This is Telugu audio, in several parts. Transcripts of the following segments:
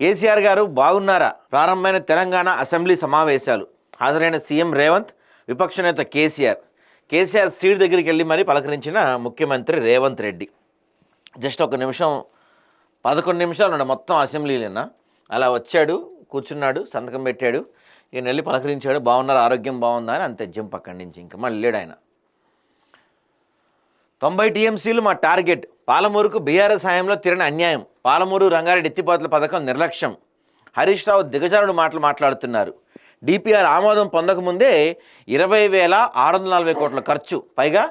కేసీఆర్ గారు బాగున్నారా? ప్రారంభమైన తెలంగాణ అసెంబ్లీ సమావేశాలు. హాజరైన సీఎం రేవంత్, విపక్ష నేత కేసీఆర్ సీట్ దగ్గరికి వెళ్ళి మరీ పలకరించిన ముఖ్యమంత్రి రేవంత్ రెడ్డి. జస్ట్ ఒక నిమిషం 11 నిమిషాలు ఉన్నాడు మొత్తం అసెంబ్లీలోనా. అలా వచ్చాడు, కూర్చున్నాడు, సంతకం పెట్టాడు, ఈయన వెళ్ళి పలకరించాడు. బాగున్నారు, ఆరోగ్యం బాగుందా అని అంతే, జంప్ అక్కడి నుంచి ఇంకా మళ్ళీ లేడు ఆయన. 90 టీఎంసీలు మా టార్గెట్. పాలమూరుకు బీఆర్ఎస్ హయాంలో తీరని అన్యాయం. పాలమూరు రంగారెడ్డి ఎత్తిపోతల పథకం నిర్లక్ష్యం. హరీష్ రావు దిగజారుడు మాట్లాడుతున్నారు. డిపిఆర్ ఆమోదం పొందకముందే 20,640 కోట్ల ఖర్చు, పైగా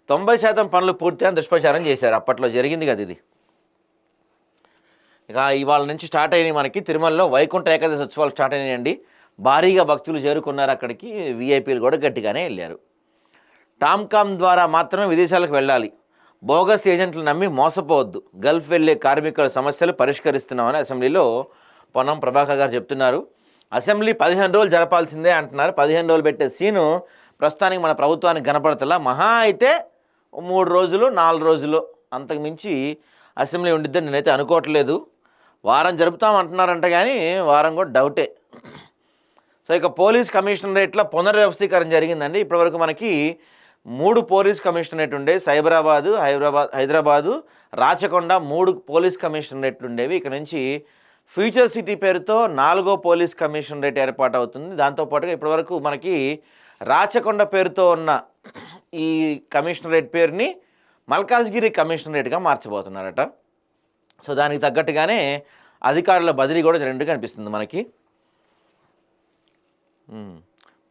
90% పనులు పూర్తిగా దుష్ప్రచారం చేశారు. అప్పట్లో జరిగింది కదా ఇది. ఇక ఇవాళ నుంచి స్టార్ట్ అయినాయి మనకి తిరుమలలో వైకుంఠ ఏకాదశి ఉత్సవాలు స్టార్ట్ అయినాయండి. భారీగా భక్తులు చేరుకున్నారు అక్కడికి. వీఐపీలు కూడా గట్టిగానే వెళ్ళారు. టామ్కామ్ ద్వారా మాత్రమే విదేశాలకు వెళ్ళాలి. బోగస్ ఏజెంట్లు నమ్మి మోసపోవద్దు. గల్ఫ్ వెళ్లే కార్మికుల సమస్యలు పరిష్కరిస్తున్నామని అసెంబ్లీలో పొన్నం ప్రభాకర్ గారు చెప్తున్నారు. అసెంబ్లీ 15 రోజులు జరపాల్సిందే అంటున్నారు. 15 రోజులు పెట్టే సీను ప్రస్తుతానికి మన ప్రభుత్వానికి కనపడతలా. మహా అయితే 3 రోజులు 4 రోజులు, అంతకు మించి అసెంబ్లీ ఉండిద్దని నేనైతే అనుకోవట్లేదు. వారం జరుపుతామంటున్నారంట, కానీ వారం కూడా డౌటే. సో ఇక పోలీస్ కమిషనరేట్ల పునర్వ్యవస్థీకరణ జరిగిందండి. ఇప్పటివరకు మనకి 3 పోలీస్ కమిషనరేట్ ఉండే. సైబరాబాదు, హైదరాబాదు, రాచకొండ 3 పోలీస్ కమిషనరేట్లు ఉండేవి. ఇక నుంచి ఫ్యూచర్ సిటీ పేరుతో 4వ పోలీస్ కమిషనరేట్ ఏర్పాటు అవుతుంది. దాంతోపాటుగా ఇప్పటివరకు మనకి రాచకొండ పేరుతో ఉన్న ఈ కమిషనరేట్ పేరుని మల్కాజ్గిరి కమిషనరేట్గా మార్చబోతున్నారట. సో దానికి తగ్గట్టుగానే అధికారుల బదిలీ కూడా జరిగినట్టుగా అనిపిస్తుంది మనకి.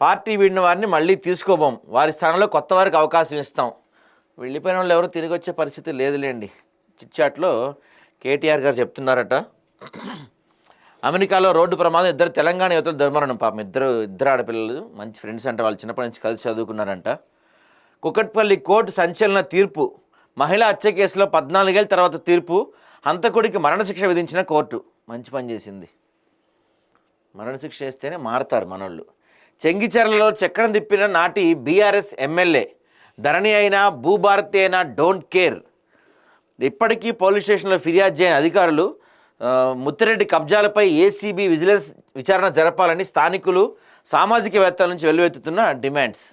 పార్టీ వీడిన వారిని మళ్ళీ తీసుకోబోం, వారి స్థానంలో కొత్త వారికి అవకాశం ఇస్తాం. వెళ్ళిపోయిన వాళ్ళు ఎవరు తిరిగి వచ్చే పరిస్థితి లేదులేండి. చిట్చాట్లో కేటీఆర్ గారు చెప్తున్నారట. అమెరికాలో రోడ్డు ప్రమాదం, 2 తెలంగాణ యువతలు దుర్మరణం. పాపం ఇద్దరు ఆడపిల్లలు, మంచి ఫ్రెండ్స్ అంట, వాళ్ళు చిన్నప్పటి నుంచి కలిసి చదువుకున్నారంట. కుకట్పల్లి కోర్టు సంచలన తీర్పు. మహిళా హత్య కేసులో 14 ఏళ్ళ తర్వాత తీర్పు. హంతకుడికి మరణశిక్ష విధించిన కోర్టు మంచి పని చేసింది. మరణశిక్ష వేస్తేనే మారతారు మనోళ్ళు. చెంగిచెర్లలో చక్రం తిప్పిన నాటి బీఆర్ఎస్ ఎమ్మెల్యే. ధరణి అయినా భూభారతి అయినా డోంట్ కేర్. ఇప్పటికీ పోలీస్ స్టేషన్లో ఫిర్యాదు చేయని అధికారులు ముత్తిరెడ్డి కబ్జాలపై ఏసీబీ విజిలెన్స్ విచారణ జరపాలని స్థానికులు, సామాజికవేత్తల నుంచి వెల్లువెత్తుతున్న డిమాండ్స్.